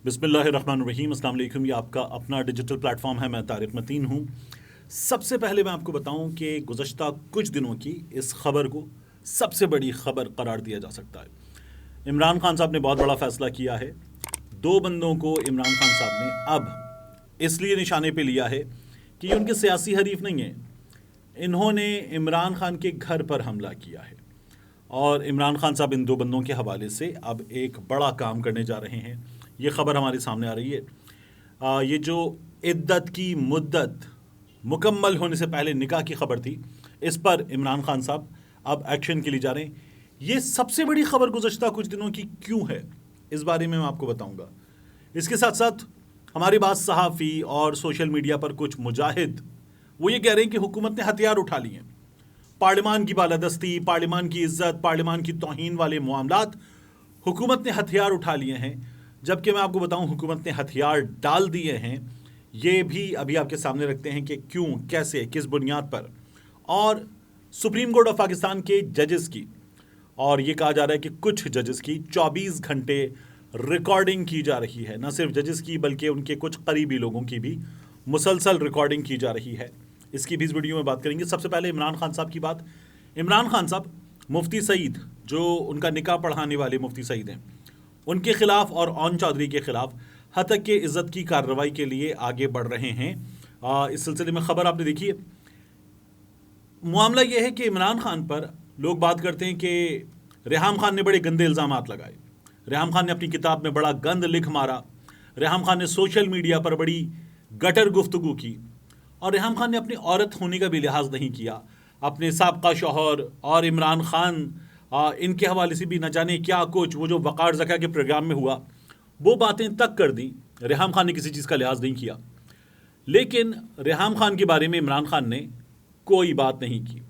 बिस्मिल्लाहिर्रहमानिर्रहीम। अस्सलाम वालेकुम। ये आपका अपना डिजिटल प्लेटफॉर्म है, मैं तारिक मतीन हूँ। सबसे पहले मैं आपको बताऊं कि गुज़श्ता कुछ दिनों की इस खबर को सबसे बड़ी खबर करार दिया जा सकता है। इमरान खान साहब ने बहुत बड़ा फैसला किया है। दो बंदों को इमरान खान साहब ने अब इसलिए निशाने पे लिया है कि ये उनके सियासी हरीफ नहीं हैं। इन्होंने इमरान खान के घर पर हमला किया है और इमरान खान साहब इन दो बंदों के हवाले से अब एक बड़ा काम करने जा रहे हैं। ये खबर हमारे सामने आ रही है। ये जो इद्दत की मुद्दत मुकम्मल होने से पहले निकाह की खबर थी, इस पर इमरान खान साहब अब एक्शन के लिए जा रहे हैं। ये सबसे बड़ी खबर गुज़श्ता कुछ दिनों की क्यों है, इस बारे में मैं आपको बताऊंगा। इसके साथ साथ हमारे पास सहाफ़ी और सोशल मीडिया पर कुछ मुजाहिद वो ये कह रहे हैं कि हुकूमत ने हथियार उठा लिए हैं। पार्लिमान की बालादस्ती, पार्लिमान की इज्जत, पार्लिमान की तौहीन वाले मामलात हुकूमत ने हथियार उठा लिए हैं। जबकि मैं आपको बताऊं, हुकूमत ने हथियार डाल दिए हैं। ये भी अभी आपके सामने रखते हैं कि क्यों, कैसे, किस बुनियाद पर। और सुप्रीम कोर्ट ऑफ पाकिस्तान के जजेस की, और ये कहा जा रहा है कि कुछ जजेस की 24 घंटे रिकॉर्डिंग की जा रही है। न सिर्फ जजेस की बल्कि उनके कुछ करीबी लोगों की भी मुसलसल रिकॉर्डिंग की जा रही है। इसकी भी इस वीडियो में बात करेंगे। सबसे पहले इमरान खान साहब की बात। इमरान खान साहब मुफ्ती सईद, जो उनका निकाह पढ़ाने वाले मुफ्ती सईद हैं, उनके खिलाफ और ओन चौधरी के खिलाफ हतक के इज्जत की कार्रवाई के लिए आगे बढ़ रहे हैं। इस सिलसिले में खबर आपने देखी है। मामला यह है कि इमरान खान पर लोग बात करते हैं कि रेहाम खान ने बड़े गंदे इल्ज़ामात लगाए। रेहाम खान ने अपनी किताब में बड़ा गंद लिख मारा। रेहाम खान ने सोशल मीडिया पर बड़ी गटर गुफ्तगू की। और रेहाम खान ने अपनी औरत होने का भी लिहाज नहीं किया। अपने साबका शौहर और इमरान खान इनके हवाले से भी न जाने क्या कुछ, वो जो वक़ार ज़का के प्रोग्राम में हुआ, वो बातें तक कर दी। रेहाम खान ने किसी चीज़ का लिहाज नहीं किया। लेकिन रेहाम खान के बारे में इमरान खान ने कोई बात नहीं की।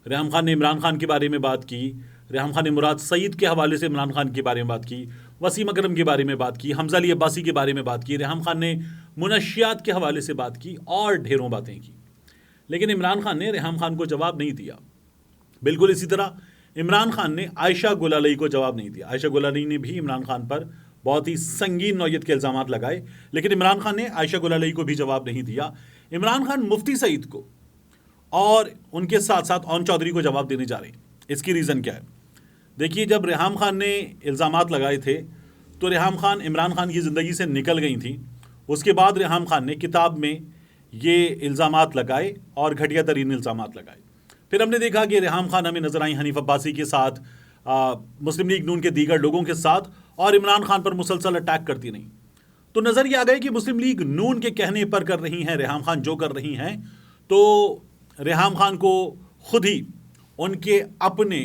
रेहाम खान ने इमरान खान के बारे में बात की। रेहाम खान ने मुराद सईद के हवाले से इमरान खान के बारे में बात की, वसीम अकरम के बारे में बात की, हमजा अली अब्बासी के बारे में बात की। रेहाम खान ने मुनशियात के हवाले से बात की और ढेरों बातें की। लेकिन इमरान खान ने रेहाम खान को जवाब नहीं दिया। बिल्कुल इसी तरह इमरान खान ने आयशा गुलालई को जवाब नहीं दिया। आयशा गुलालई ने भी इमरान खान पर बहुत ही संगीन नौयत के इल्ज़ामात लगाए, लेकिन इमरान खान ने आयशा गुलालई को भी जवाब नहीं दिया। इमरान खान मुफ्ती सईद को और उनके साथ साथ ओन चौधरी को जवाब देने जा रहे हैं। इसकी रीज़न क्या है? देखिए, जब रेहाम खान ने इल्ज़ामात लगाए थे तो रेहाम खान इमरान खान की ज़िंदगी से निकल गई थी। उसके बाद रेहाम खान ने किताब में ये इल्ज़ामात लगाए और घटिया तरीन इल्ज़ामात लगाए। फिर हमने देखा कि रेहाम खान हमें नज़र आई हनीफ अब्बासी के साथ, मुस्लिम लीग नून के दीगर लोगों के साथ, और इमरान खान पर मुसलसल अटैक करती नहीं। तो नज़र ये आ गया कि मुस्लिम लीग नून के कहने पर कर रही हैं रेहाम खान जो कर रही हैं, तो रेहाम खान को खुद ही उनके अपने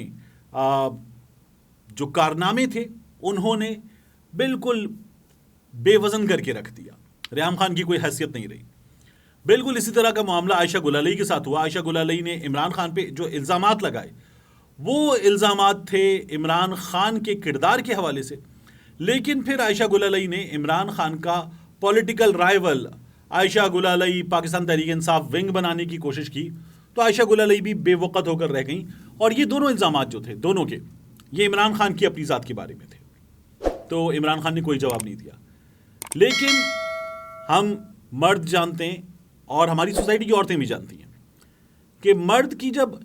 जो कारनामे थे उन्होंने बिल्कुल बेवजन करके रख दिया। रेहाम खान की कोई हैसियत नहीं रही। बिल्कुल इसी तरह का मामला आयशा गुलालई के साथ हुआ। आयशा गुलालई ने इमरान खान पे जो इल्ज़ामात लगाए, वो इल्ज़ामात थे इमरान खान के किरदार के हवाले से। लेकिन फिर आयशा गुलालई ने इमरान खान का political rival Ayesha गुलालई Pakistan Tehreek Insaf wing बनाने की कोशिश की, तो आयशा गुलालई भी बेवक़्त होकर रह गई। और ये दोनों इल्ज़ामात जो थे, दोनों के, ये इमरान खान की अपनी ज़ात के बारे में थे। तो इमरान खान ने कोई जवाब नहीं दिया। लेकिन हम मर्द जानते हैं और हमारी सोसाइटी की औरतें भी जानती हैं कि मर्द की जब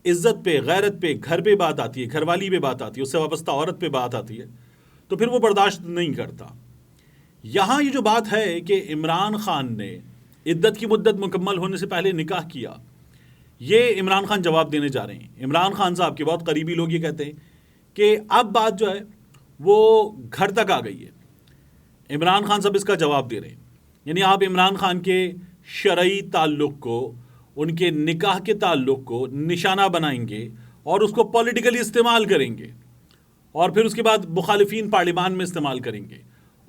इज्जत पे, गैरत पे, घर पे बात आती है, घरवाली पे बात आती है, उससे वाबस्ता औरत पे बात आती है, तो फिर वो बर्दाश्त नहीं करता। यहाँ ये जो बात है कि इमरान खान ने इद्दत की मुद्दत मुकम्मल होने से पहले निकाह किया, ये इमरान खान जवाब देने जा रहे हैं। इमरान खान साहब के बहुत करीबी लोग ये कहते हैं कि अब बात जो है वो घर तक आ गई है। इमरान खान साहब इसका जवाब दे रहे हैं। यानी आप इमरान खान के शरई ताल्लुक़ को, उनके निकाह के ताल्लुक़ को निशाना बनाएंगे और उसको पॉलिटिकली इस्तेमाल करेंगे, और फिर उसके बाद मुखालिफिन पार्लिमान में इस्तेमाल करेंगे।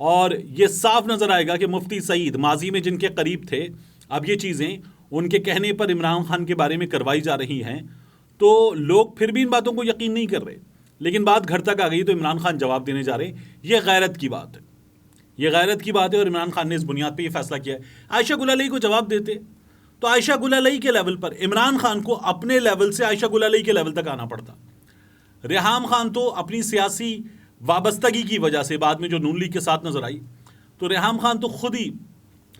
और ये साफ नज़र आएगा कि मुफ्ती सईद माजी में जिनके करीब थे, अब ये चीज़ें उनके कहने पर इमरान खान के बारे में करवाई जा रही हैं, तो लोग फिर भी इन बातों को यकीन नहीं कर रहे। लेकिन बात घर तक आ गई तो इमरान खान जवाब देने जा रहे हैं। ये गैरत की बात है, ये गैरत की बात है, और इमरान खान ने इस बुनियाद पे ये फैसला किया है। आयशा गुलालई को जवाब देते तो आयशा गुलालई के लेवल पर इमरान खान को अपने लेवल से आयशा गुलालई के लेवल तक आना पड़ता। रेहाम खान तो अपनी सियासी वाबस्तगी की वजह से बाद में जो नून लीग के साथ नजर आई, تو ریحام خان تو خود ہی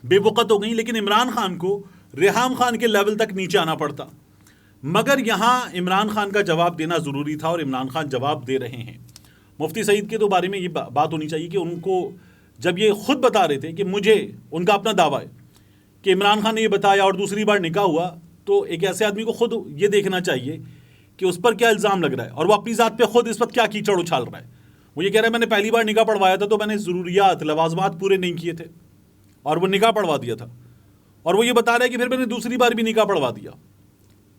بے وقت ہو گئی، لیکن عمران خان کو ریحام خان کے لیول تک نیچے آنا پڑتا. مگر یہاں عمران خان کا جواب دینا ضروری تھا، اور عمران خان جواب دے رہے ہیں. مفتی سعید کے تو بارے میں یہ بات ہونی چاہیے کہ ان کو جب یہ خود بتا رہے تھے کہ مجھے، ان کا اپنا دعویٰ ہے کہ عمران خان نے یہ بتایا اور دوسری بار نکاح ہوا، تو ایک ایسے آدمی کو خود یہ دیکھنا چاہیے کہ اس پر کیا الزام لگ رہا ہے، اور وہ اپنی ذات پہ خود اس وقت کیا کیچڑ اچھال رہا ہے. وہ یہ کہہ رہا ہے میں نے پہلی بار نکاح پڑھوایا تھا تو میں نے ضروریات لوازمات پورے نہیں کیے تھے اور وہ نکاح پڑھوا دیا تھا، اور وہ یہ بتا رہا ہے کہ پھر میں نے دوسری بار بھی نکاح پڑھوا دیا.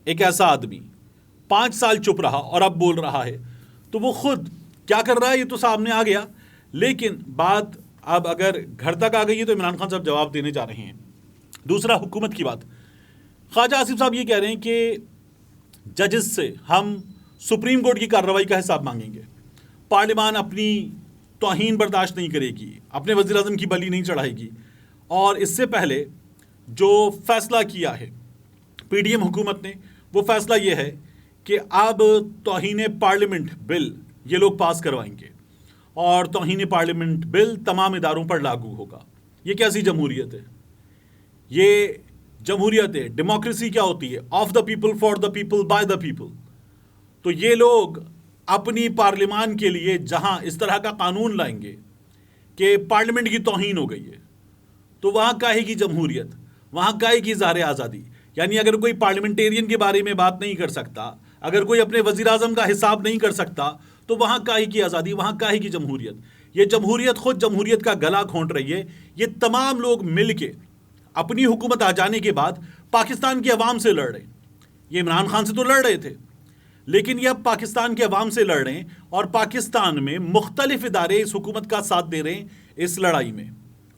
ایک ایسا آدمی 5 سال چپ رہا اور اب بول رہا ہے، تو وہ خود کیا کر رہا ہے یہ تو سامنے آ گیا. لیکن بات اب اگر گھر تک آ گئی ہے تو عمران خان صاحب جواب دینے جا رہے ہیں. دوسرا حکومت کی بات. خواجہ آصف صاحب یہ کہہ رہے ہیں کہ ججز سے ہم سپریم کورٹ کی کارروائی کا حساب مانگیں گے، پارلیمان اپنی توہین برداشت نہیں کرے گی، اپنے وزیر اعظم کی بلی نہیں چڑھائے گی. اور اس سے پہلے جو فیصلہ کیا ہے پی ڈی ایم حکومت نے، وہ فیصلہ یہ ہے کہ اب توہین پارلیمنٹ بل یہ لوگ پاس کروائیں گے، اور توہین پارلیمنٹ بل تمام اداروں پر لاگو ہوگا. یہ کیسی جمہوریت ہے؟ یہ جمہوریت ہے. ڈیموکریسی کیا ہوتی ہے؟ Of the people, for the people, by the people. تو یہ لوگ اپنی پارلیمان کے لیے جہاں اس طرح کا قانون لائیں گے کہ پارلیمنٹ کی توہین ہو گئی ہے، تو وہاں کاہے کی جمہوریت، وہاں کاہے کی اظہار آزادی؟ یعنی اگر کوئی پارلیمنٹیرین کے بارے میں بات نہیں کر سکتا، اگر کوئی اپنے وزیر اعظم کا حساب نہیں کر سکتا، تو وہاں کاہے کی آزادی، وہاں کاہے کی جمہوریت؟ یہ جمہوریت خود جمہوریت کا گلا گھونٹ رہی ہے. یہ تمام لوگ مل کے اپنی حکومت آ جانے کے بعد پاکستان کی عوام سے لڑ رہے ہیں. یہ عمران خان سے تو لڑ رہے تھے، لیکن یہ اب پاکستان کے عوام سے لڑ رہے ہیں، اور پاکستان میں مختلف ادارے اس حکومت کا ساتھ دے رہے ہیں اس لڑائی میں.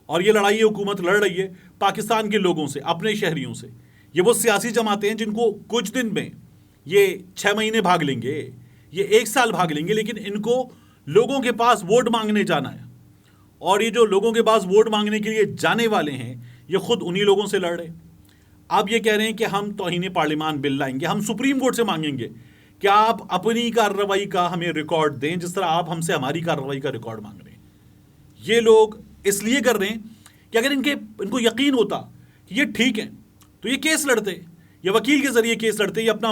اور یہ لڑائی حکومت لڑ رہی ہے پاکستان کے لوگوں سے، اپنے شہریوں سے. یہ وہ سیاسی جماعتیں ہیں جن کو کچھ دن میں یہ 6 مہینے بھاگ لیں گے، یہ 1 سال بھاگ لیں گے، لیکن ان کو لوگوں کے پاس ووٹ مانگنے جانا ہے. اور یہ جو لوگوں کے پاس ووٹ مانگنے کے لیے جانے والے ہیں، یہ خود انہی لوگوں سے لڑ رہے ہیں. اب یہ کہہ رہے ہیں کہ ہم توہین پارلیمان بل لائیں گے، ہم سپریم کورٹ سے مانگیں گے کہ آپ اپنی کارروائی کا ہمیں ریکارڈ دیں، جس طرح آپ ہم سے ہماری کارروائی کا ریکارڈ مانگ رہے ہیں. یہ لوگ اس لیے کر رہے ہیں کہ اگر ان کو یقین ہوتا کہ یہ ٹھیک ہیں تو یہ کیس لڑتے، یہ وکیل کے ذریعے کیس لڑتے، یہ اپنا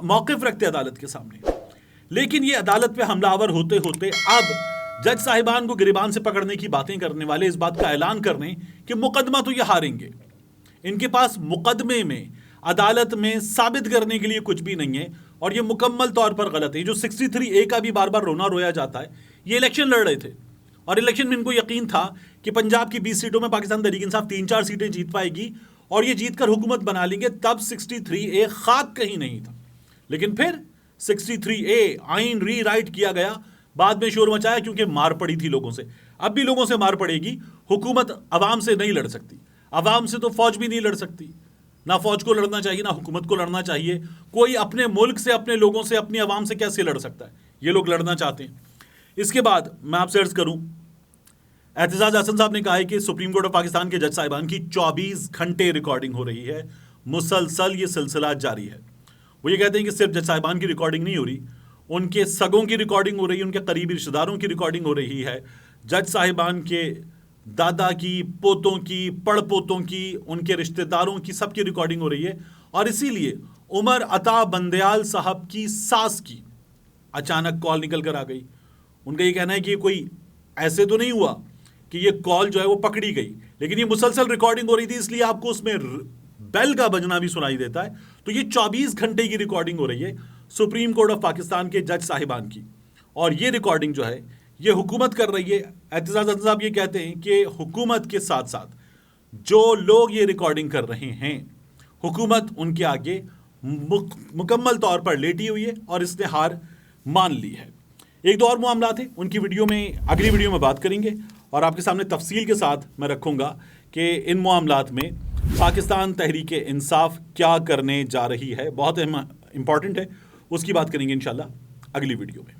موقف رکھتے عدالت کے سامنے. لیکن یہ عدالت پہ حملہ آور ہوتے ہوتے اب جج صاحبان کو گریبان سے پکڑنے کی باتیں کرنے والے اس بات کا اعلان کر رہے ہیں کہ مقدمہ تو یہ ہاریں گے. ان کے پاس مقدمے میں، عدالت میں ثابت کرنے کے لیے کچھ بھی نہیں ہے، اور یہ مکمل طور پر غلط ہے. جو 63A کا بھی بار بار رونا رویا جاتا ہے، یہ الیکشن لڑ رہے تھے، اور الیکشن میں ان کو یقین تھا کہ پنجاب کی 20 سیٹوں میں پاکستان تحریک انصاف 3-4 سیٹیں جیت پائے گی اور یہ جیت کر حکومت بنا لیں گے. تب 63A خاک کہیں نہیں تھا. لیکن پھر 63A آئین ری رائٹ کیا گیا، بعد میں شور مچایا کیونکہ مار پڑی تھی لوگوں سے. اب بھی لوگوں سے مار پڑے گی. حکومت عوام سے نہیں لڑ سکتی، عوام سے تو فوج بھی نہیں لڑ سکتی. نہ فوج کو لڑنا چاہیے، نہ حکومت کو لڑنا چاہیے. کوئی اپنے ملک سے، اپنے لوگوں سے، اپنی عوام سے کیسے لڑ سکتا ہے؟ یہ لوگ لڑنا چاہتے ہیں. اس کے بعد میں آپ سے عرض کروں، اعتزاز احسن صاحب نے کہا ہے کہ سپریم کورٹ آف پاکستان کے جج صاحبان کی 24 گھنٹے ریکارڈنگ ہو رہی ہے، مسلسل یہ سلسلہ جاری ہے. وہ یہ کہتے ہیں کہ صرف جج صاحبان کی ریکارڈنگ نہیں ہو رہی، ان کے سگوں کی ریکارڈنگ ہو رہی ہے، ان کے قریبی رشتہ داروں کی ریکارڈنگ ہو رہی ہے، جج صاحبان کے دادا کی، پوتوں کی، پڑ پوتوں کی، ان کے رشتہ داروں کی، سب کی ریکارڈنگ ہو رہی ہے. اور اسی لیے عمر عطا بندیال صاحب کی ساس کی اچانک کال نکل کر آ گئی. ان کا یہ کہنا ہے کہ کوئی ایسے تو نہیں ہوا کہ یہ کال جو ہے وہ پکڑی گئی، لیکن یہ مسلسل ریکارڈنگ ہو رہی تھی، اس لیے آپ کو اس میں بیل کا بجنا بھی سنائی دیتا ہے. تو یہ 24 گھنٹے کی ریکارڈنگ ہو رہی ہے سپریم کورٹ آف پاکستان کے جج صاحبان کی، اور یہ ریکارڈنگ جو ہے یہ حکومت کر رہی ہے. اعتزاز احسن صاحب یہ کہتے ہیں کہ حکومت کے ساتھ ساتھ جو لوگ یہ ریکارڈنگ کر رہے ہیں، حکومت ان کے آگے مکمل طور پر لیٹی ہوئی ہے اور اس نے ہار مان لی ہے. ایک دو اور معاملات ہیں، ان کی ویڈیو میں، اگلی ویڈیو میں بات کریں گے، اور آپ کے سامنے تفصیل کے ساتھ میں رکھوں گا کہ ان معاملات میں پاکستان تحریک انصاف کیا کرنے جا رہی ہے. بہت امپورٹنٹ ہے، اس کی بات کریں گے انشاءاللہ اگلی ویڈیو میں.